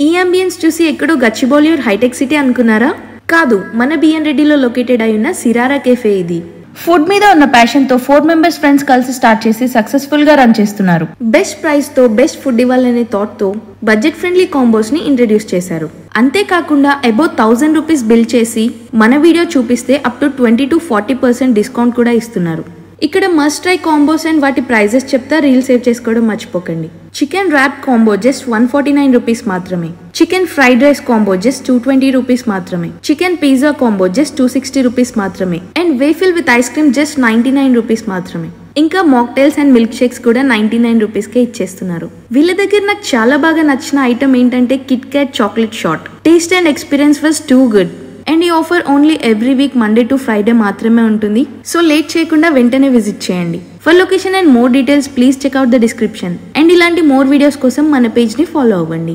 ఈ అంబియన్స్ చూసి ఎక్కడో గచ్చిబౌలి హైటెక్ సిటీ అనుకున్నారా? కాదు, మన బిఎన్ రెడ్డిలో లొకేటెడ్ అయి ఉన్న సిరారా కేఫే ఇది. ఫుడ్ మీద ఉన్న ప్యాషన్ తో 4 మెంబర్స్ ఫ్రెండ్స్ కలిసి స్టార్ట్ చేసి సక్సెస్ఫుల్ గా రన్ చేస్తున్నారు. బెస్ట్ ప్రైస్ తో బెస్ట్ ఫుడ్ ఇవ్వాలనే థాట్ తో బడ్జెట్ ఫ్రెండ్లీ కాంబోస్ ని ఇంట్రడ్యూస్ చేశారు. అంతేకాకుండా అబౌవ్ 1000 రూపీస్ బిల్ చేసి మన వీడియో చూపిస్తే అప్ టు 20-40% డిస్కౌంట్ కూడా ఇస్తున్నారు. ఇక్కడ మస్ట్ ట్రై కాంబోస్ అండ్ వాటి ప్రైజెస్ చెప్తా రీల్ సేవ్ చేసుకోవడం మర్చిపోకండి. Chicken wrap combo just 149 rupees మాత్రమే. Chicken fried rice combo just 220 rupees మాత్రమే. Chicken pizza combo just 260 rupees మాత్రమే. And waffle with ice cream just 99 rupees మాత్రమే. ఇంకా మాక్టైల్స్ అండ్ మిల్క్ షేక్స్ కూడా 99 రూపీస్కే ఇచ్చేస్తున్నారు. వీళ్ళ దగ్గర నాకు చాలా బాగా నచ్చిన ఐటమ్ ఏంటంటే Kit Kat chocolate shot. Taste and experience was too good. And ఈ offer only every week Monday to Friday మాత్రమే ఉంటుంది. సో లేట్ చేయకుండా వెంటనే విజిట్ చేయండి. For location and more details please check out the description. And ఇలాంటి more videos కోసం మన page ని ఫాలో అవ్వండి.